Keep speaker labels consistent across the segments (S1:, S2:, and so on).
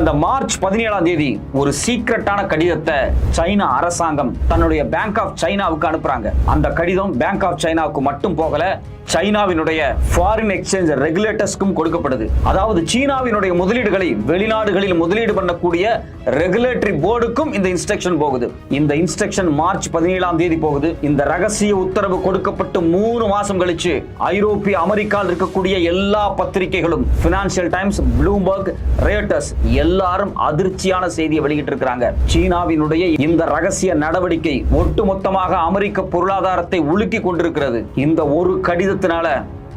S1: கடந்த மார்ச் 17ஆம் தேதி ஒரு சீக்ரெட்டான கடிதத்தை சைனா அரசாங்கம் தன்னுடைய பேங்க் ஆஃப் சைனாவுக்கு அனுப்புறாங்க. அந்த கடிதம் பேங்க் ஆஃப் சைனாவுக்கு மட்டும் போகல, சைனாவினுடைய ஃபாரின் எக்ஸ்சேஞ்ச் ரெகுலேட்டர்ஸ்க்கும் கொடுக்கப்படுது. அதாவது சீனாவினுடைய முதலீடுகளை வெளிநாடுகளில் முதலீடு பண்ணக்கூடிய ரெகுலேட்டரி போர்டுக்கும் இந்த இன்ஸ்ட்ரக்ஷன் போகுது. இந்த இன்ஸ்ட்ரக்ஷன் மார்ச் 17ஆம் தேதி போகுது. இந்த ரகசிய உத்தரவு கொடுக்கப்பட்டு 3 மாசம் கழிச்சு ஐரோப்பிய அமெரிக்காவில் இருக்கக்கூடிய எல்லா பத்திரிகைகளும், பினான்சியல் டைம்ஸ், ப்ளூம்பர்க், ரேட்டர்ஸ் எல்லாரும் அதிர்ச்சியான செய்தியை வெளியிட்டு இருக்காங்க. சீனாவினுடைய இந்த ரகசிய நடவடிக்கை ஒட்டுமொத்தமாக அமெரிக்க பொருளாதாரத்தை உலுக்கி கொண்டிருக்கிறது. இந்த ஒரு கடிதத்தினால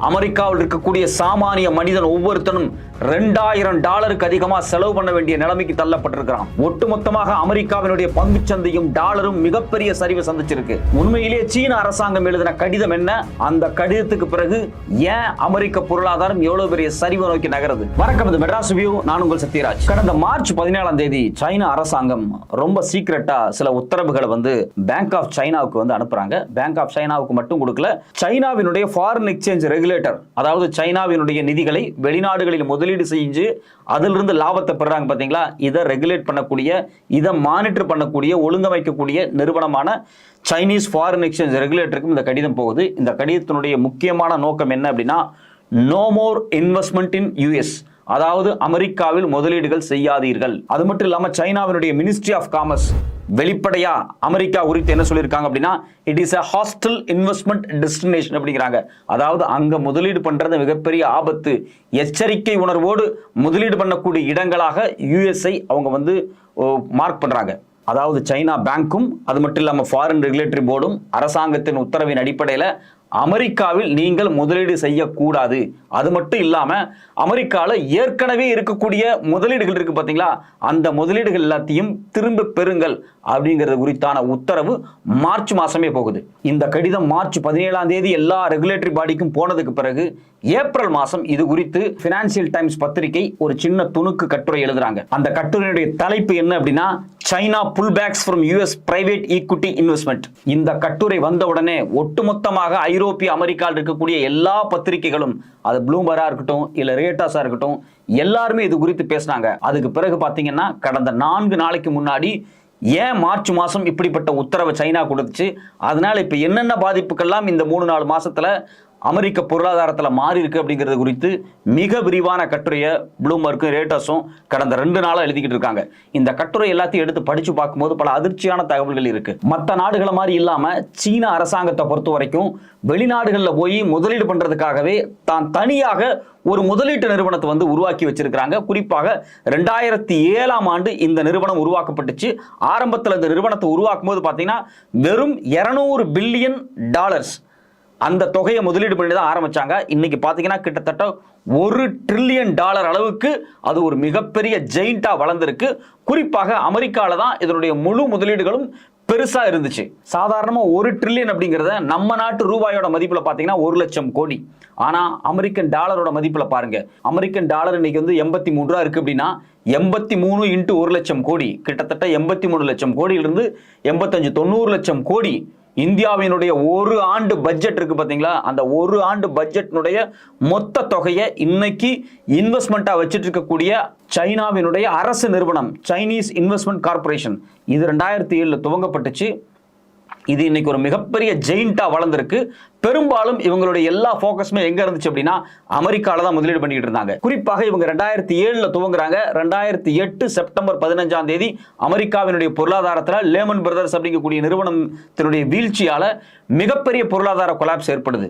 S1: அமெரிக்காவில் இருக்கக்கூடிய சாமானிய மனிதன் ஒவ்வொருத்தனும் $2000 அதிகமா செலவு பண்ண வேண்டிய நிலைமைக்கு தள்ளப்பட்டிருக்கிறான். ஒட்டுமொத்தமாக அமெரிக்காவினுடைய பங்குச்சந்தையும் டாலரும் மிகப்பெரிய சரிவை சந்திச்சிருக்கு. உண்மையிலேயே சீன அரசாங்கம் எழுதின கடிதம் என்ன, அந்த கடிதத்துக்கு பிறகு ஏன் அமெரிக்க பொருளாதாரம் எவ்வளவு பெரிய சரிவை நோக்கி நகருது? வணக்கம், இது மெட்ராஸ் ரிவ்யூ. நான் உங்கள் சத்யராஜ். கடந்த மார்ச் 17ஆம் தேதி சைனா அரசாங்கம் ரொம்ப சீக்கிரட்டா சில உத்தரவுகளை பேங்க் ஆஃப் சைனாவுக்கு அனுப்புறாங்க. பேங்க் ஆஃப் சைனாவுக்கு மட்டும் கொடுக்கல, சைனாவினுடைய ஃபாரின் எக்ஸ்சேஞ்ச் ரெகுலேட்டர், அதாவது சைனாவினுடைய நிதிகளை வெளிநாடுகளில் முதலீடு செஞ்சு அதிலிருந்து லாபத்தை பெறாங்க பாத்தீங்களா, இதை ரெகுலேட் பண்ணக்கூடிய, இதை மானிட்டர் பண்ணக்கூடிய, ஒழுங்கமைக்கக்கூடிய நிறுவனமான சைனீஸ் ஃபாரின் எக்ஸ்சேஞ்ச் ரெகுலேட்டருக்கும் இந்த கடிதம் போகுது. இந்த கடிதத்தினுடைய முக்கியமான நோக்கம் என்ன அப்படின்னா, no more investment in US, அதாவது அமெரிக்காவில் முதலீடுகள் செய்யாதீர்கள். அது மட்டும் இல்லாம சைனாவினுடைய மினிஸ்ட்ரி ஆஃப் காமர்ஸ் வெளிப்படையா அமெரிக்கா குறித்து என்ன சொல்லியிருக்காங்க அப்படின்னா, it is a hostile investment destination அப்படிங்கிறாங்க. அதாவது அங்க முதலீடு பண்றது மிகப்பெரிய ஆபத்து, எச்சரிக்கை உணர்வோடு முதலீடு பண்ணக்கூடிய இடங்களாக யுஎஸ்ஐ அவங்க மார்க் பண்றாங்க. அதாவது சைனா பேங்க்கும் அது மட்டும் இல்லாம ஃபாரின் ரெகுலேட்டரி போர்டும் அரசாங்கத்தின் உத்தரவின் அடிப்படையில் அமெரிக்காவில் நீங்கள் முதலீடு செய்யக்கூடாது. அது மட்டும் இல்லாம அமெரிக்காவில் ஏற்கனவே இருக்கக்கூடிய முதலீடுகள் இருக்கு பாத்தீங்களா, அந்த முதலீடுகள் எல்லாத்தையும் திரும்ப பெறுங்கள் அப்படிங்கிறது குறித்தான உத்தரவு மார்ச் மாசமே போகுது. இந்த கடிதம் மார்ச் 17ஆம் தேதி எல்லா ரெகுலேட்டரி பாடிக்கும் போனதுக்கு பிறகு ஏப்ரல் மாசம் இது குறித்து பினான்சியல் டைம்ஸ் பத்திரிகை ஒரு சின்ன துணுக்கு கட்டுரை எழுதுறாங்க. அந்த கட்டுரையுடைய தலைப்பு என்ன அப்படின்னா, China pull backs from US private equity investment. இந்த கட்டுரை வந்த உடனே ஒட்டுமொத்தமாக ஐரோப்பிய அமெரிக்காவில் இருக்கக்கூடிய எல்லா பத்திரிகைகளும், அது ப்ளூம்பரா இருக்கட்டும் இல்ல ரேட்டாஸா இருக்கட்டும், எல்லாருமே இது குறித்து பேசினாங்க. அதுக்கு பிறகு பாத்தீங்கன்னா கடந்த 4 நாளைக்கு முன்னாடி ஏன் மார்ச் மாசம் இப்படிப்பட்ட உத்தரவை சைனா கொடுத்துச்சு, அதனால இப்ப என்னென்ன பாதிப்புக்கெல்லாம் இந்த 3-4 மாசத்துல அமெரிக்க பொருளாதாரத்தில் மாறி இருக்கு அப்படிங்கிறது குறித்து மிக விரிவான கட்டுரையை ப்ளூம்பர்க்கும் ரேட்டர்ஸும் கடந்த 2 நாளாக எழுதிக்கிட்டு இருக்காங்க. இந்த கட்டுரை எல்லாத்தையும் எடுத்து படிச்சு பார்க்கும்போது பல அதிர்ச்சியான தகவல்கள் இருக்கு. மற்ற நாடுகளை மாதிரி இல்லாம சீன அரசாங்கத்தை பொறுத்த வரைக்கும் வெளிநாடுகளில் போய் முதலீடு பண்றதுக்காகவே தான் தனியாக ஒரு முதலீட்டு நிறுவனத்தை உருவாக்கி வச்சிருக்கிறாங்க. குறிப்பாக 2007ஆம் ஆண்டு இந்த நிறுவனம் உருவாக்கப்பட்டுச்சு. ஆரம்பத்தில் இந்த நிறுவனத்தை உருவாக்கும் போது பார்த்தீங்கன்னா வெறும் $200 பில்லியன் அந்த தொகையை முதலீடு பண்ணி தான் ஆரம்பிச்சாங்க. இன்னைக்கு பாத்தீங்கன்னா கிட்டத்தட்ட $1 ட்ரில்லியன் அளவுக்கு அது ஒரு மிகப்பெரிய ஜெயிண்டா வளர்ந்திருக்கு. குறிப்பாக அமெரிக்கால தான் இதனுடைய முழு முதலீடுகளும் பெருசா இருந்துச்சு. சாதாரணமா 1 ட்ரில்லியன் அப்படிங்கறத நம்ம நாட்டு ரூபாயோட மதிப்புல பாத்தீங்கன்னா 1 லட்சம் கோடி. ஆனா அமெரிக்கன் டாலரோட மதிப்புல பாருங்க, அமெரிக்கன் டாலர் இன்னைக்கு 83 ரூபா இருக்கு அப்படின்னா 83 × 1 லட்சம் கோடி, கிட்டத்தட்ட 83 லட்சம் கோடியிலிருந்து 85-90 லட்சம் கோடி இந்தியாவினுடைய ஒரு ஆண்டு பட்ஜெட் இருக்கு பாத்தீங்களா, அந்த ஒரு ஆண்டு பட்ஜெட்னுடைய மொத்த தொகையை இன்னைக்கு இன்வெஸ்ட்மெண்டா வச்சிட்டு இருக்கக்கூடிய சைனாவினுடைய அரசு நிறுவனம் சைனீஸ் இன்வெஸ்ட்மெண்ட் கார்பரேஷன், இது 2007 துவங்கப்பட்டுச்சு. இது இன்னைக்கு ஒரு மிகப்பெரிய ஜெயிண்டா வளர்ந்திருக்கு. பெரும்பாலும் இவங்களுடைய எல்லா போக்கஸுமே எங்க இருந்துச்சு அப்படின்னா அமெரிக்கால தான் முதலீடு பண்ணிட்டு இருந்தாங்க. குறிப்பாக இவங்க 2007 துவங்குறாங்க. 2008 செப்டம்பர் 15ஆம் தேதி அமெரிக்காவினுடைய பொருளாதாரத்தில் லேமன் பிரதர்ஸ் அப்படிங்கக்கூடிய நிறுவனத்தினுடைய வீழ்ச்சியால மிகப்பெரிய பொருளாதார கொலாப்ஸ் ஏற்படுது.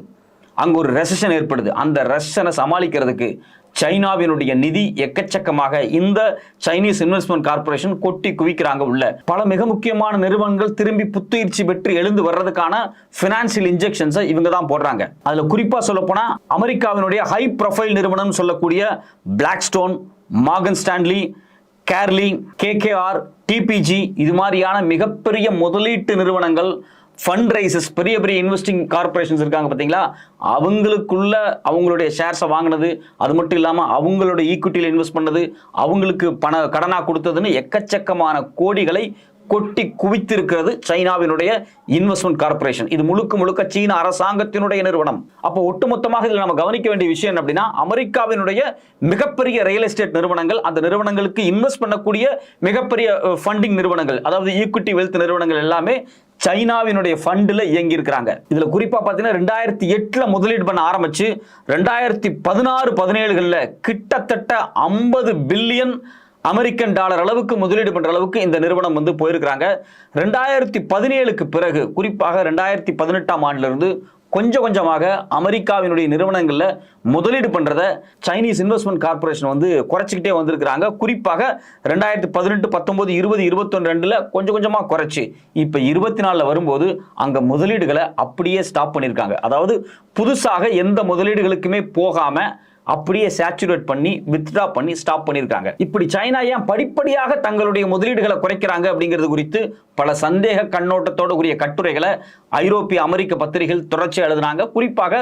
S1: அங்க ஒரு ரெசெஷன் ஏற்படுது. அந்த ரெசெஷனை சமாளிக்கிறதுக்கு சைனாவினுடைய நிதி எக்கச்சக்கமாக இந்த சைனீஸ் இன்வெஸ்ட்மெண்ட் கார்பரேஷன் கொட்டி குவிக்கிறாங்க. உள்ள பல மிக முக்கியமான நிறுவனங்கள் திரும்பி புத்துயிர்ச்சி பெற்று எழுந்து வர்றதுக்கான பினான்சியல் இன்ஜெக்ஷன்ஸை இவங்க தான் போடுறாங்க. அதுல குறிப்பா சொல்ல போனா அமெரிக்காவினுடைய ஹை ப்ரொஃபைல் நிறுவனம் சொல்லக்கூடிய Blackstone, Morgan Stanley, girly, KKR, TPG, இது மாதிரியான மிகப்பெரிய முதலீட்டு நிறுவனங்கள், ஃபண்ட் ரைசஸ், பெரிய பெரிய இன்வெஸ்டிங் கார்பரேஷன்ஸ் இருக்காங்க பார்த்தீங்களா, அவங்களுக்குள்ள அவங்களுடைய ஷேர்ஸை வாங்கினது, அது மட்டும் இல்லாமல் அவங்களுடைய ஈக்விட்டியில் இன்வெஸ்ட் பண்ணது, அவங்களுக்கு கடனாக கொடுத்ததுன்னு எக்கச்சக்கமான கோடிகளை கொட்டி குவித்திருக்கிறது சைனாவினுடைய இன்வெஸ்ட்மெண்ட் கார்ப்பரேஷன். இது முழுக்க முழுக்க சீன அரசாங்கத்தினுடைய நிறுவனம். அப்போ ஒட்டுமொத்தமாக இதில் நம்ம கவனிக்க வேண்டிய விஷயம் என்ன அப்படின்னா, அமெரிக்காவினுடைய மிகப்பெரிய ரியல் எஸ்டேட் நிறுவனங்கள், அந்த நிறுவனங்களுக்கு இன்வெஸ்ட் பண்ணக்கூடிய மிகப்பெரிய ஃபண்டிங் நிறுவனங்கள், அதாவது ஈக்விட்டி வெல்த் நிறுவனங்கள் எல்லாமே சைனாவினுடைய ஃபண்டில் இயங்கி இருக்கிறாங்க. இதுல குறிப்பா பாத்தீங்கன்னா 2008 முதலீடு பண்ண ஆரம்பிச்சு 2016-17 கிட்டத்தட்ட 50 பில்லியன் அமெரிக்கன் டாலர் அளவுக்கு முதலீடு பண்ற அளவுக்கு இந்த நிறுவனம் வந்து போயிருக்கிறாங்க. 2017 பிறகு குறிப்பாக 2018 ஆண்டுல இருந்து கொஞ்சம் கொஞ்சமாக அமெரிக்காவினுடைய நிறுவனங்கள்ல முதலீடு பண்றத சைனீஸ் இன்வெஸ்ட்மெண்ட் கார்ப்பரேஷன் வந்து குறைச்சிக்கிட்டே வந்திருக்கிறாங்க. குறிப்பாக 2018, 19, 20, 21 கொஞ்சம் கொஞ்சமா குறைச்சு இப்ப 24 வரும்போது அங்க முதலீடுகளை அப்படியே ஸ்டாப் பண்ணிருக்காங்க. அதாவது புதுசாக எந்த முதலீடுகளுக்குமே போகாம அப்படியே சேச்சுரேட் பண்ணி வித்ட்ரா பண்ணி ஸ்டாப் பண்ணிருக்காங்க. இப்படி சைனா ஏன் படிப்படியாக தங்களுடைய முதலீடுகளை குறைக்கிறாங்க அப்படிங்கிறது குறித்து பல சந்தேக கண்ணோட்டத்தோடு கூடிய கட்டுரைகளை ஐரோப்பிய அமெரிக்க பத்திரிகைகள் தொடர்ச்சி எழுதினாங்க. குறிப்பாக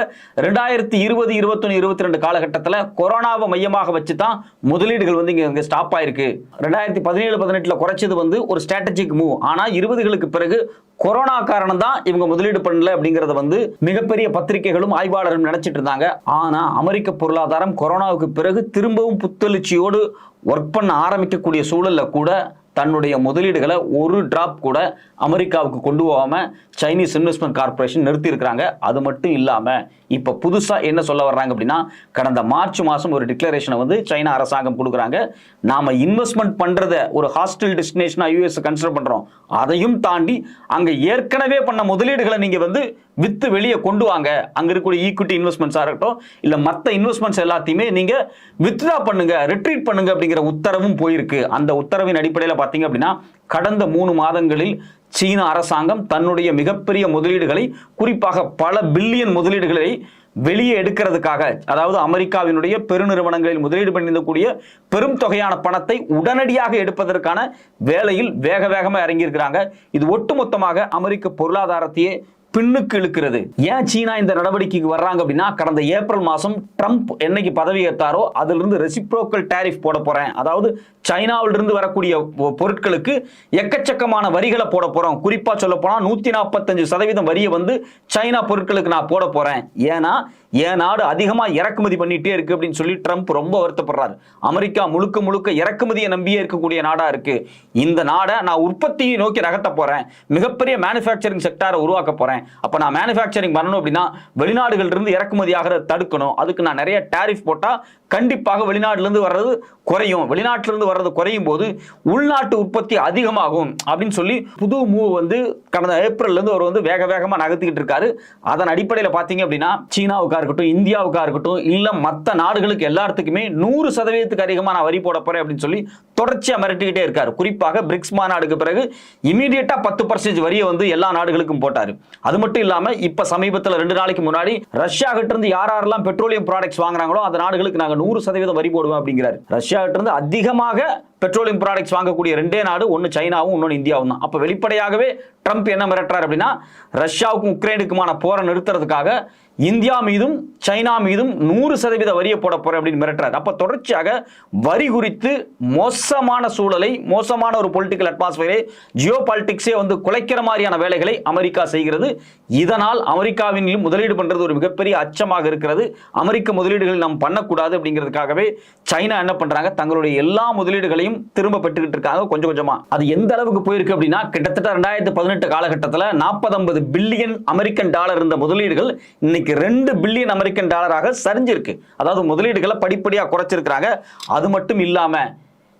S1: 2020, 21, 22 காலகட்டத்தில் கொரோனாவை மையமாக வச்சு தான் முதலீடுகள் வந்து இங்க ஸ்டாப் ஆயிருக்கு. 2017-18 குறைச்சது வந்து ஒரு ஸ்ட்ராட்டஜிக் மூவ். ஆனா 20களுக்கு பிறகு கொரோனா காரணம் தான் இவங்க முதலீடு பண்ணல அப்படிங்கறத வந்து மிகப்பெரிய பத்திரிகைகளும் ஆய்வாளரும் நினைச்சிட்டு இருந்தாங்க. ஆனா அமெரிக்க பொருளாதாரம் கொரோனாவுக்கு பிறகு திரும்பவும் புத்தெழுச்சியோடு ஒர்க் பண்ண ஆரம்பிக்கக்கூடிய சூழல்ல கூட தன்னுடைய முதலீடுகளை ஒரு டிராப் கூட அமெரிக்காவுக்கு கொண்டு போகாம சைனீஸ் இன்வெஸ்ட்மெண்ட் கார்ப்பரேஷன் நிறுத்தி இருக்கிறாங்க. அது மட்டும் இல்லாம இப்ப புதுசா என்ன சொல்ல வர்றாங்க அப்படின்னா, கடந்த மார்ச் மாசம் ஒரு டிக்ளரேஷனை வந்து சைனா அரசாங்கம் கொடுக்குறாங்க. நாம இன்வெஸ்ட்மெண்ட் பண்றத ஒரு ஹாஸ்டல் டெஸ்டினேஷனா யூஎஸ் கன்சிடர் பண்றோம். அதையும் தாண்டி அங்க ஏற்கனவே பண்ண முதலீடுகளை நீங்க வந்து வித்து வெளியே கொண்டு வாங்க. அங்க இருக்கக்கூடிய ஈக்விட்டி இன்வெஸ்ட்மெண்ட்ஸா இருக்கட்டும் இல்ல மற்ற இன்வெஸ்ட்மெண்ட்ஸ் எல்லாத்தையுமே நீங்க வித்ட்ரா பண்ணுங்க, ரிட்ரீட் பண்ணுங்க அப்படிங்கிற உத்தரவும் போயிருக்கு. அந்த உத்தரவின் அடிப்படையில் பாத்தீங்க அப்படின்னா கடந்த 3 மாதங்களில் சீன அரசாங்கம் தன்னுடைய மிகப்பெரிய முதலீடுகளை குறிப்பாக பல பில்லியன் முதலீடுகளை வெளியே எடுக்கிறதுக்காக, அதாவது அமெரிக்காவினுடைய பெருநிறுவனங்களில் முதலீடு பண்ணியிருக்கக்கூடிய பெரும் தொகையான பணத்தை உடனடியாக எடுப்பதற்கான வேலையில் வேக வேகமாக இறங்கியிருக்கிறாங்க. இது ஒட்டுமொத்தமாக அமெரிக்க பொருளாதாரத்தையே பின்னுக்கு இழுக்கிறது. ஏன் சீனா இந்த நடவடிக்கைக்கு வர்றாங்க அப்படின்னா, கடந்த ஏப்ரல் மாசம் ட்ரம்ப் என்னைக்கு பதவி ஏற்றாரோ அதிலிருந்து ரெசிப்ரோக்கல் டாரிஃப் போட போறேன், அதாவது சைனாவிலிருந்து வரக்கூடிய பொருட்களுக்கு எக்கச்சக்கமான வரிகளை போட போறோம். குறிப்பா சொல்ல போனா 145% வரியை வந்து சைனா பொருட்களுக்கு நான் போட போறேன். ஏன்னா என் நாடு அதிகமா இறக்குமதி பண்ணிட்டே இருக்கு அப்படின்னு சொல்லி ட்ரம்ப் ரொம்ப வருத்தப்படுறாரு. அமெரிக்கா முழுக்க முழுக்க இறக்குமதியை நம்பியே இருக்கக்கூடிய நாடா இருக்கு. இந்த நாடை நான் உற்பத்தியை நோக்கி நகர்த்த போறேன், மிகப்பெரிய மேனுஃபேக்சரிங் செக்டாரை உருவாக்க போறேன். அப்ப நான் மேனுஃபேக்சரிங் பண்ணணும் அப்படின்னா வெளிநாடுகள் இருந்து இறக்குமதி ஆகிறத தடுக்கணும். அதுக்கு நான் நிறைய டாரிஃப் போட்டா கண்டிப்பாக வெளிநாட்டுல இருந்து வர்றது குறையும். வெளிநாட்டில இருந்து வர்றது குறையும் போது உள்நாட்டு உற்பத்தி அதிகமாகும் அப்படின்னு சொல்லி புது மூவ் வந்து கடந்த ஏப்ரல்ல இருந்து அவர் வந்து வேக வேகமா நகர்த்திக்கிட்டு இருக்காரு. அதன் அடிப்படையில் பாத்தீங்க அப்படின்னா சீனாவுக்கா இருக்கட்டும், இந்தியாவுக்கா இருக்கட்டும் இல்ல மற்ற நாடுகளுக்கு எல்லாத்துக்குமே 100% அதிகமா நான் வரி போட போறேன் அப்படின்னு சொல்லி தொடர்ச்சியா மிரட்டிக்கிட்டே இருக்காரு. குறிப்பாக பிரிக்ஸ் மாநாடுக்கு பிறகு இமீடியட்டா 10% வரியை வந்து எல்லா நாடுகளுக்கும் போட்டாரு. அது மட்டும் இல்லாம இப்ப சமீபத்தில் 2 நாளைக்கு முன்னாடி ரஷ்யா கிட்ட இருந்து யாரெல்லாம் பெட்ரோலியம் ப்ராடக்ட்ஸ் வாங்குறாங்களோ அந்த நாடுகளுக்கு நாங்க 100% வரி போடுவோம் அப்படிங்கிறாரு. ரஷ்யா கிட்ட இருந்து அதிகமாக பெட்ரோலியம் ப்ராடக்ட்ஸ் வாங்கக்கூடிய 2 நாடு, ஒன்னு சைனாவும் இன்னொன்னு இந்தியாவும் தான். அப்ப வெளிப்படையாகவே ட்ரம்ப் என்ன மிரட்டுறாரு அப்படின்னா, ரஷ்யாவுக்கும் உக்ரைனுக்குமான போரை நிறுத்துறதுக்காக இந்தியா மீதும் சைனா மீதும் 100% வரியை போட போறேன் அப்படின்னு மிரட்டுறாரு. அப்ப தொடர்ச்சியாக வரி குறித்து மோசமான சூழலை, மோசமான ஒரு பொலிட்டிக்கல் அட்மாஸ்பியரை, ஜியோ பாலிடிக்ஸே வந்து குலைக்கிற மாதிரியான வேலைகளை அமெரிக்கா செய்கிறது. இதனால் அமெரிக்காவின் முதலீடு பண்றது ஒரு மிகப்பெரிய அச்சமாக இருக்கிறது. அமெரிக்க முதலீடுகள் நாம் பண்ணக்கூடாது அப்படிங்கிறதுக்காகவே சைனா என்ன பண்றாங்க, தங்களுடைய எல்லா முதலீடுகளையும் திரும்ப பெற்றுக்கிட்டு இருக்காங்க கொஞ்சம் கொஞ்சமா. அது எந்த அளவுக்கு போயிருக்கு அப்படின்னா, கிட்டத்தட்ட 2018 காலகட்டத்தில் 40-50 பில்லியன் அமெரிக்கன் டாலர் இருந்த முதலீடுகள் இன்னைக்கு 2 பில்லியன் அமெரிக்கன் டாலராக சரிஞ்சிருக்கு. அதாவது முதலீடுகளை படிப்படியா குறைச்சிருக்காங்க. அது மட்டும் இல்லாம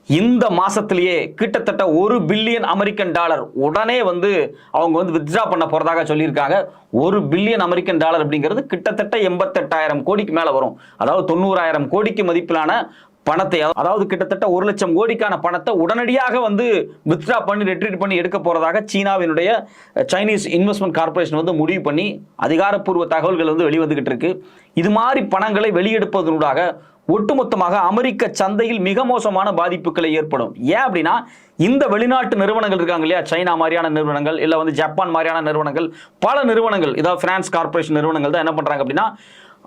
S1: இந்த மாசத்திலேயே கிட்டத்தட்ட 1 பில்லியன் அமெரிக்கன் டாலர் உடனே வந்து அவங்க வந்து வித்ட்ரா பண்ண போறதாக சொல்லியிருக்காங்க. 1 பில்லியன் அமெரிக்கன் டாலர் அப்படிங்கிறது கிட்டத்தட்ட 88,000 கோடிக்கு மேல வரும். அதாவது 90,000 கோடிக்கு மதிப்பிலான பணத்தை, அதாவது கிட்டத்தட்ட 1 லட்சம் கோடிக்கான பணத்தை உடனடியாக வந்து வித்ட்ரா பண்ணி ரெட்ரீட் பண்ணி எடுக்க போறதாக சீனாவினுடைய சைனீஸ் இன்வெஸ்ட்மெண்ட் கார்ப்பரேஷன் வந்து முடிவு பண்ணி அதிகாரப்பூர்வ தகவல்கள் வந்து வெளிவந்துகிட்டு இருக்கு. இது மாதிரி பணங்களை வெளியெடுப்பதனூடாக ஒட்டுமொத்தமாக அமெரிக்க சந்தையில் மிக மோசமான பாதிப்புகளை ஏற்படும். ஏன் அப்படின்னா, இந்த வெளிநாட்டு நிறுவனங்கள் இருக்காங்க இல்லையா, சைனா மாதிரியான நிறுவனங்கள் இல்ல வந்து ஜப்பான் மாதிரியான நிறுவனங்கள், பல நிறுவனங்கள், இதாவது பிரான்ஸ் கார்ப்பரேஷன் நிறுவனங்கள் தான் என்ன பண்றாங்க அப்படின்னா,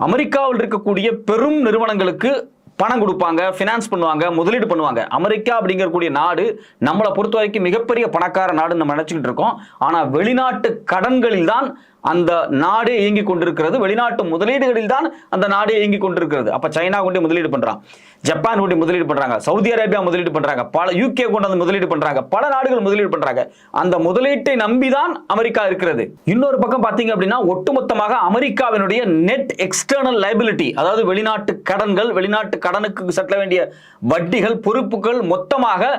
S1: அமெரிக்காவில் இருக்கக்கூடிய பெரும் நிறுவனங்களுக்கு பணம் கொடுப்பாங்க, ஃபினான்ஸ் பண்ணுவாங்க, முதலீடு பண்ணுவாங்க. அமெரிக்கா அப்படிங்கக்கூடிய நாடு நம்மளை பொறுத்த வரைக்கும் மிகப்பெரிய பணக்கார நாடுன்னு நம்ம நினைச்சுக்கிட்டு இருக்கோம். ஆனா வெளிநாட்டு கடன்களில் தான் அந்த நாடே இயங்கி கொண்டிருக்கிறது. வெளிநாட்டு முதலீடுகளில் தான் அந்த நாடே இயங்கி கொண்டிருக்கிறது. அப்ப சைனா கொண்டு முதலீடு பண்றான், ஜப்பான் கொண்டு முதலீடு பண்றாங்க, சவுதி அரேபியா முதலீடு பண்றாங்க, பல யூகே கொண்டு வந்து முதலீடு பண்றாங்க, பல நாடுகள் முதலீடு பண்றாங்க. அந்த முதலீட்டை நம்பிதான் அமெரிக்கா இருக்கிறது. இன்னொரு பக்கம் பாத்தீங்க அப்படின்னா ஒட்டுமொத்தமாக அமெரிக்காவினுடைய நெட் எக்ஸ்டர்னல் லைபிலிட்டி, அதாவது வெளிநாட்டு கடன்கள், வெளிநாட்டு கடனுக்கு செலுத்த வேண்டிய வட்டிகள், பொறுப்புகள் மொத்தமாக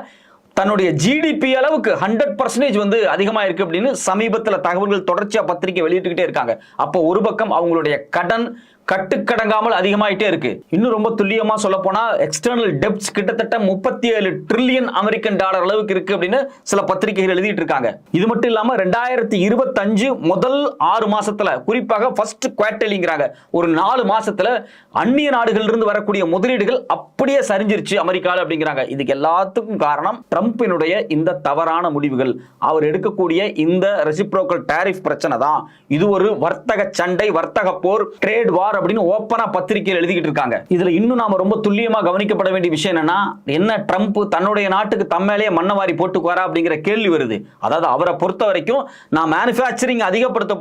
S1: தன்னுடைய ஜிடிபி அளவுக்கு 100% வந்து அதிகமா இருக்கு அப்படின்னு சமீபத்தில் தகவல்கள் தொடர்ச்சியா பத்திரிகை வெளியிட்டுக்கிட்டே இருக்காங்க. அப்போ ஒரு பக்கம் அவங்களுடைய கடன் கட்டுக்கடங்காமல் அதிகமாயிட்டே இருக்கு. இன்னும் ரொம்ப துல்லியமா சொல்ல போனா எக்ஸ்டர்னல் டெப்ட்ஸ் கிட்டத்தட்ட 37 டிரில்லியன் அமெரிக்கன் டாலர் அளவுக்கு இருக்கு அப்படின்னு சில பத்திரிகைகள் எழுதிட்டு இருக்காங்க. இது மட்டும் இல்லாம 2025 முதல் 6 மாசத்துல, குறிப்பாக ஃபர்ஸ்ட் குவார்டர்லிங்கிறாங்க, ஒரு 4 மாசத்துல அந்நிய நாடுகள் இருந்து வரக்கூடிய முதலீடுகள் அப்படியே சரிஞ்சிருச்சு அமெரிக்கால அப்படிங்கிறாங்க. இதுக்கு எல்லாத்துக்கும் காரணம் ட்ரம்பினுடைய இந்த தவறான முடிவுகள், அவர் எடுக்கக்கூடிய இந்த ரெசிப்ரோக்கல் டாரிஃப் பிரச்சனை தான். இது ஒரு வர்த்தக சண்டை, வர்த்தக போர், ட்ரேட் வார் அப்படின்னு ஓப்பனா பத்திரிகையில் எழுதிக்கிட்டு இருக்காங்க. இதுல இன்னும் நாம ரொம்ப துல்லியமா கவனிக்கப்பட வேண்டிய விஷயம் என்னன்னா, என்ன ட்ரம்ப் தன்னுடைய நாட்டுக்கு தம்மேலேயே மண்ணவாரி போட்டுக்குவாரா அப்படிங்கிற கேள்வி வருது. அதாவது அவரை பொறுத்த வரைக்கும் நான் மேனுஃபேக்சரிங் அதிகப்படுத்த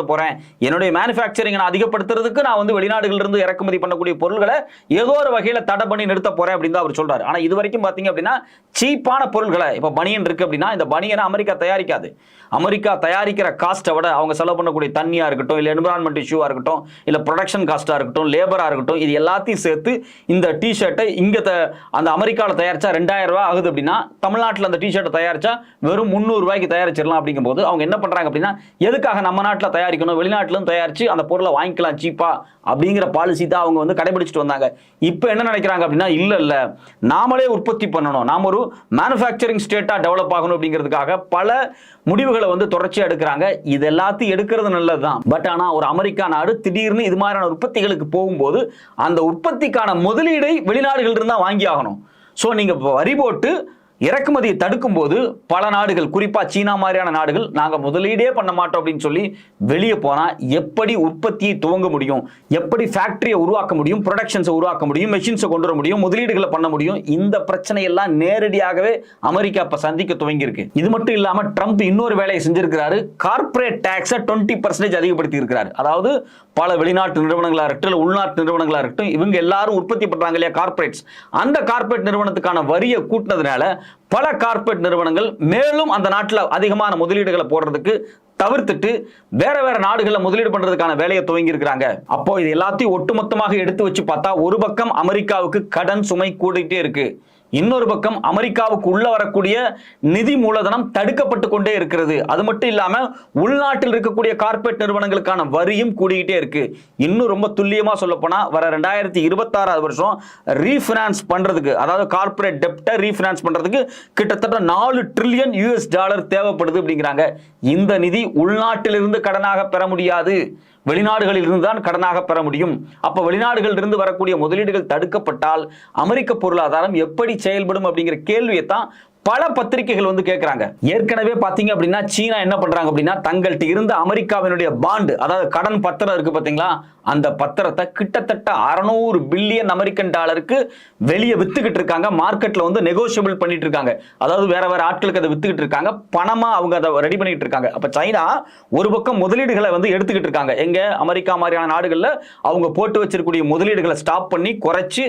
S1: போறேன், என்னுடைய மேனுஃபேக்சரிங் நான் அதிகப்படுத்துறதுக்கு நான் வந்து வெளிநாடுகள் இருந்து இறக்குமதி பண்ணக்கூடிய பொருட்களை ஏதோ ஒரு வகையில தடை பண்ணி நிறுத்த போறேன் அப்படின்னு அவர் சொல்றாரு. ஆனா இது வரைக்கும் பாத்தீங்க அப்படின்னா சீப்பான பொருட்களை, இப்ப பனியன் இருக்கு அப்படின்னா இந்த பனியனை அமெரிக்கா தயாரிக்காது. அமெரிக்கா தயாரிக்கிற காஸ்ட்டை விட அவங்க செலவு பண்ணக்கூடிய தண்ணியா இருக்கட்டும், இல்ல என்விரான்மெண்ட் இஷ்யூவா இருக்கட்டும், இல்ல ப்ரொடக்ஷன் காஸ்டா இருக்கட்டும், லேபரா இருக்கட்டும், இது எல்லாத்தையும் சேர்த்து இந்த டிஷர்ட்டை இங்க அந்த அமெரிக்காவில் தயாரிச்சா 2000 ரூபாய் ஆகுது அப்படின்னா தமிழ்நாட்டில் அந்த டிஷர்ட்டை தயாரிச்சா வெறும் 300 ரூபாய்க்கு தயாரிச்சிடலாம். அப்படிங்கும்போது அவங்க என்ன பண்றாங்க அப்படின்னா, எதுக்காக நம்ம நாட்டில் தயாரிக்கணும், வெளிநாட்டிலும் தயாரிச்சு அந்த பொருளை வாங்கிக்கலாம் சீப்பா அப்படிங்கிற பாலிசி தான் அவங்க வந்து கடைபிடிச்சிட்டு வந்தாங்க. இப்போ என்ன நினைக்கிறாங்க அப்படின்னா, இல்ல நாமளே உற்பத்தி பண்ணணும், நாம ஒரு மேனுஃபேக்சரிங் ஸ்டேட்டா டெவலப் ஆகணும் அப்படிங்கிறதுக்காக பல முடிவுகளை வந்து தொடர்ச்சியா எடுக்கிறாங்க. இது எல்லாத்தையும் எடுக்கிறது நல்லதுதான். பட் ஆனா ஒரு அமெரிக்கா நாடு திடீர்னு இது மாதிரியான உற்பத்திகளுக்கு போகும்போது அந்த உற்பத்திக்கான முதலீடை வெளிநாடுகள் இருந்தா வாங்கி ஆகணும். சோ நீங்க வரி போட்டு இறக்குமதியை தடுக்கும் போது பல நாடுகள், குறிப்பா சீனா மாதிரியான நாடுகள், நாங்க முதலீடே பண்ண மாட்டோம் அப்படின்னு சொல்லி வெளியே போனா எப்படி உற்பத்தியை துவங்க முடியும், எப்படி ஃபேக்டரியை உருவாக்க முடியும், ப்ரொடக்ஷன்ஸை உருவாக்க முடியும், மெஷின்ஸை கொண்டு வர முடியும், முதலீடுகளை பண்ண முடியும். இந்த பிரச்சனை எல்லாம் நேரடியாகவே அமெரிக்கா இப்ப சந்திக்க துவங்கி இருக்கு. இது மட்டும் இல்லாம ட்ரம்ப் இன்னொரு வேலையை செஞ்சிருக்கிறாரு, கார்ப்பரேட் டாக்ஸை 20% அதிகப்படுத்தி இருக்கிறார். அதாவது பல வெளிநாட்டு நிறுவனங்களா இருக்கட்டும், உள்நாட்டு நிறுவனங்களா இருக்கட்டும், இவங்க எல்லாரும் உற்பத்தி பண்றாங்க இல்லையா கார்ப்பரேட்ஸ், அந்த கார்ப்பரேட் நிறுவனத்துக்கான வரியை கூட்டினதுனால பல கார்ப்பரேட் நிறுவனங்கள் மேலும் அந்த நாட்டில் அதிகமான முதலீடுகளை போடுறதுக்கு தவிர்த்துட்டு வேற நாடுகளில் முதலீடு பண்றதுக்கான வேலையை துவங்கி இருக்கிறாங்க. அப்போ இது எல்லாத்தையும் ஒட்டுமொத்தமாக எடுத்து வச்சு பார்த்தா ஒரு பக்கம் அமெரிக்காவுக்கு கடன் சுமை கூடிட்டே இருக்கு, இன்னொரு பக்கம் அமெரிக்காவுக்கு உள்ள வரக்கூடிய நிதி மூலதனம் தடுக்கப்பட்டு கொண்டே இருக்கிறது. அது மட்டும் இல்லாம உள்நாட்டில் இருக்கக்கூடிய கார்ப்பரேட் நிறுவனங்களுக்கான வரியும் கூடிக்கிட்டே இருக்கு. இன்னும் ரொம்ப துல்லியமா சொல்ல போனா வர 2026 வருஷம் ரீஃபினான்ஸ் பண்றதுக்கு, அதாவது கார்ப்பரேட் டெப்டை ரீஃபினான்ஸ் பண்றதுக்கு கிட்டத்தட்ட 4 டிரில்லியன் US டாலர் தேவைப்படுது அப்படிங்கிறாங்க. இந்த நிதி உள்நாட்டிலிருந்து கடனாக பெற முடியாது, வெளிநாடுகளில் இருந்து தான் கடனாக பெற முடியும். அப்ப வெளிநாடுகளில் இருந்து வரக்கூடிய முதலீடுகள் தடுக்கப்பட்டால் அமெரிக்க பொருளாதாரம் எப்படி செயல்படும் அப்படிங்கிற கேள்வியை தான் பல பத்திரிகைகள் வந்து கேட்கிறாங்க. ஏற்கனவே பாத்தீங்க அப்படின்னா சீனா என்ன பண்றாங்க அப்படின்னா, தங்கள்கிட்ட இருந்த அமெரிக்காவினுடைய பாண்டு, அதாவது கடன் பத்திரம் இருக்கு பாத்தீங்களா, அந்த பத்திரத்தை கிட்டத்தட்ட 600 பில்லியன் அமெரிக்கன் டாலருக்கு வெளியே வித்துக்கிட்டு இருக்காங்க. மார்க்கெட்ல வந்து நெகோசியபிள் பண்ணிட்டு இருக்காங்க. அதாவது வேற ஆட்களுக்கு அதை வித்துக்கிட்டு இருக்காங்க, பணமா அவங்க அதை ரெடி பண்ணிட்டு இருக்காங்க. அப்ப சைனா ஒரு பக்கம் முதலீடுகளை வந்து எடுத்துக்கிட்டு இருக்காங்க. எங்க அமெரிக்கா மாதிரியான நாடுகள்ல அவங்க போட்டு வச்சிருக்கக்கூடிய முதலீடுகளை ஸ்டாப் பண்ணி குறைச்சு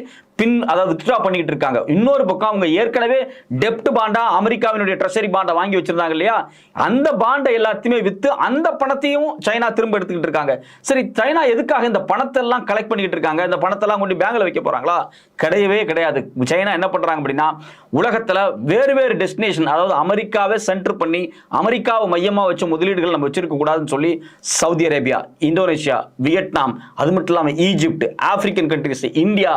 S1: அதாவது வித்ட்ரா பண்ணிட்டு இருக்காங்க. இன்னொரு பக்கம் அவங்க ஏற்கனவே டெப்ட் பாண்டா அமெரிக்காவினுடைய ட்ரெஷரி பாண்டை வாங்கி வச்சிருந்தாங்க இல்லையா, அந்த பாண்டை எல்லாத்தையுமே வித்து அந்த பணத்தையும் சைனா திரும்ப எடுத்துக்கிட்டு இருக்காங்க. சரி, சைனா எதுக்காக இந்த பணத்தை எல்லாம் கலெக்ட் பண்ணிட்டு இருக்காங்க? இந்த பணத்தை எல்லாம் கொண்டு பேங்க்ல வைக்க போறாங்களா? கிடையவே கிடையாது. சைனா என்ன பண்றாங்க அப்படின்னா, உலகத்துல வேறு டெஸ்டினேஷன், அதாவது அமெரிக்காவை சென்டர் பண்ணி அமெரிக்காவை மையமா வச்சு முதலீடுகள் நம்ம வச்சிருக்க கூடாதுன்னு சொல்லி சவுதி அரேபியா, இந்தோனேஷியா, வியட்நாம், அது மட்டும் இல்லாம Egypt, African countries, India,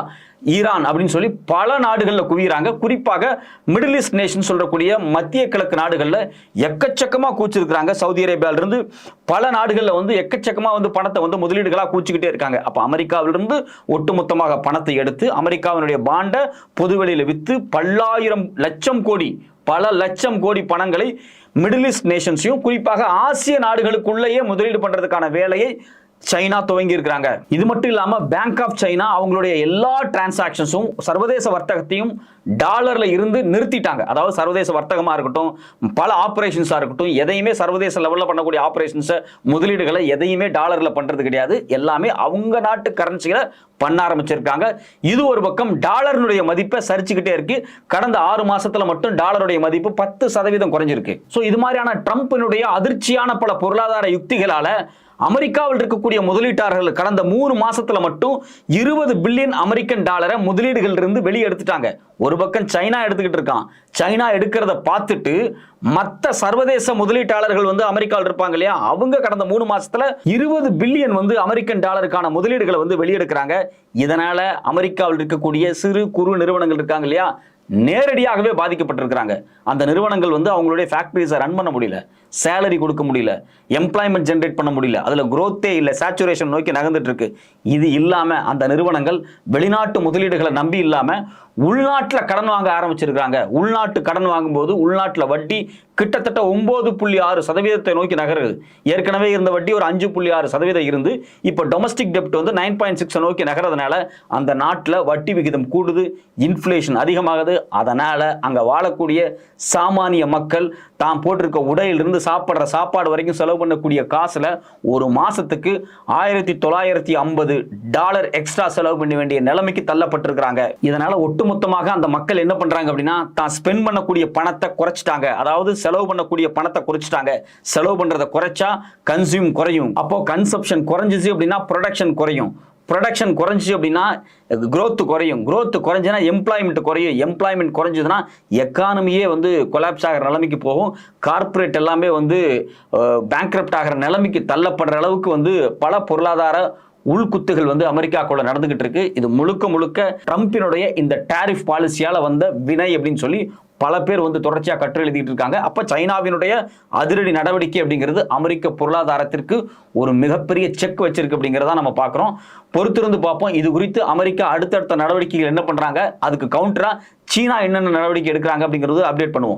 S1: Iran அப்படின்னு சொல்லி பல நாடுகளில் குவிறாங்க. குறிப்பாக மிடில் ஈஸ்ட் நேஷன் சொல்லக்கூடிய மத்திய கிழக்கு நாடுகளில் எக்கச்சக்கமா கூச்சிருக்கிறாங்க. சவுதி அரேபியால இருந்து பல நாடுகளில் வந்து எக்கச்சக்கமா வந்து பணத்தை வந்து முதலீடுகளா கூச்சிக்கிட்டே இருக்காங்க. அப்ப அமெரிக்காவிலிருந்து ஒட்டுமொத்தமாக பணத்தை எடுத்து அமெரிக்காவினுடைய பாண்டை பொதுவெளியில் வித்து பல லட்சம் கோடி பணங்களை மிடில் ஈஸ்ட் நேஷன்ஸையும் குறிப்பாக ஆசிய நாடுகளுக்குள்ளேயே முதலீடு பண்றதுக்கான வேலையை சைனா துவங்கி இருக்கிறாங்க. இது மட்டும் இல்லாம பேங்க் ஆஃப் சைனா அவங்களுடைய எல்லா டிரான்சாக்ஷன்ஸும் சர்வதேச வர்த்தகத்தையும் டாலர்ல இருந்து நிறுத்திட்டாங்க. அதாவது சர்வதேச வர்த்தகமா இருக்கட்டும், பல ஆபரேஷன்ஸா இருக்கட்டும், எதையுமே சர்வதேச லெவல்ல பண்ணக்கூடிய ஆபரேஷன்ஸ், முதலீடுகளை எதையுமே டாலர்ல பண்றது கிடையாது. எல்லாமே அவங்க நாட்டு கரன்சிகளை பண்ண ஆரம்பிச்சிருக்காங்க. இது ஒரு பக்கம் டாலருடைய மதிப்பை சரிச்சுக்கிட்டே இருக்கு. கடந்த 6 மாசத்துல மட்டும் டாலருடைய மதிப்பு 10% குறைஞ்சிருக்கு. சோ இது மாதிரியான ட்ரம்பினுடைய அதிர்ச்சியான பல பொருளாதார யுக்திகளால அமெரிக்காவில் இருக்கக்கூடிய முதலீட்டாளர்கள் கடந்த 3 மாசத்துல மட்டும் 20 பில்லியன் அமெரிக்கன் டாலரை முதலீடுகள் இருந்து வெளியே எடுத்துட்டாங்க. ஒரு பக்கம் சைனா எடுத்துக்கிட்டு இருக்கான். சைனா எடுக்கிறத பார்த்துட்டு மற்ற சர்வதேச முதலீட்டாளர்கள் அமெரிக்காவில் இருப்பாங்க இல்லையா, அவங்க கடந்த 3 மாசத்துல 20 பில்லியன் அமெரிக்கன் டாலருக்கான முதலீடுகளை வெளியெடுக்கிறாங்க. இதனால அமெரிக்காவில் இருக்கக்கூடிய சிறு குறு நிறுவனங்கள் இருக்காங்க இல்லையா, நேரடியாகவே பாதிக்கப்பட்டிருக்கிறாங்க. அந்த நிறுவனங்கள் அவங்களுடைய ஃபேக்டரிஸை ரன் பண்ண முடியல, சேலரி கொடுக்க முடியல, எம்ப்ளாய்மெண்ட் ஜெனரேட் பண்ண முடியல, அதுல growth-ஏ இல்ல, சேச்சுரேஷன் நோக்கி நகர்ந்துட்டு இருக்கு. இது இல்லாம அந்த நிறுவனங்கள் வெளிநாட்டு முதலீடுகளை நம்பி இல்லாம உள்நாட்டில் கடன் வாங்க ஆரம்பிச்சிருக்காங்க. உள்நாட்டு கடன் வாங்கும்போது உள்நாட்டில் வட்டி கிட்டத்தட்ட 9.6% நோக்கி நகருது. ஏற்கனவே இருந்த வட்டி ஒரு 5.6% இருந்து இப்ப டொமஸ்டிக் டெப்ட் 9.6 நோக்கி நகரதுனால அந்த நாட்டில் வட்டி விகிதம் கூடுது, இன்ஃப்ளேஷன் அதிகமாகுது. அதனால அங்க வாழக்கூடிய சாமானிய மக்கள் தாம் போட்டிருக்க உடையிலிருந்து சாப்பிடுற சாப்பாடு வரைக்கும் செலவு பண்ணக்கூடிய காசுல ஒரு மாசத்துக்கு $1950 எக்ஸ்ட்ரா செலவு பண்ண வேண்டிய நிலைமைக்கு தள்ளப்பட்டிருக்கிறாங்க. இதனால ஒட்டுமொத்தமாக அந்த மக்கள் என்ன பண்றாங்க அப்படின்னா, தான் ஸ்பெண்ட் பண்ணக்கூடிய பணத்தை குறைச்சிட்டாங்க. அதாவது செலவு பண்ணக்கூடிய பணத்தை குறைச்சிட்டாங்க. செலவு பண்றதை குறைச்சா கன்சியூம் குறையும். அப்போ கன்சப்ஷன் குறைஞ்சிச்சு அப்படின்னா ப்ரொடக்ஷன் குறையும். ப்ரொடக்ஷன் குறைஞ்சிச்சு அப்படின்னா growth குறையும். growth குறைஞ்சுனா எம்ப்ளாய்மெண்ட் குறையும். எம்ப்ளாய்மெண்ட் குறைஞ்சதுன்னா எக்கானமியே கொலாப்ஸ் ஆகிற நிலைமைக்கு போகும். கார்பரேட் எல்லாமே பேங்க்ரப்ட் ஆகிற நிலைமைக்கு தள்ளப்படுற அளவுக்கு பல பொருளாதார உள்குத்துகள் அமெரிக்காக்குள்ள நடந்துகிட்டு இருக்கு. இது முழுக்க முழுக்க ட்ரம்பினுடைய இந்த டாரிஃப் பாலிசியால வந்த வினை அப்படின்னு சொல்லி பல பேர் தொடர்ச்சியா கற்று எழுதிட்டு இருக்காங்க. அப்ப சைனாவினுடைய அதிரடி நடவடிக்கை அப்படிங்கிறது அமெரிக்க பொருளாதாரத்திற்கு ஒரு மிகப்பெரிய செக் வச்சிருக்கு அப்படிங்கிறத நம்ம பார்க்கிறோம். பொறுத்திருந்து பார்ப்போம். இது குறித்து அமெரிக்கா அடுத்தடுத்த நடவடிக்கைகள் என்ன பண்றாங்க, அதுக்கு கவுண்டரா சீனா என்னென்ன நடவடிக்கை எடுக்கிறாங்க அப்படிங்கிறது அப்டேட் பண்ணுவோம்.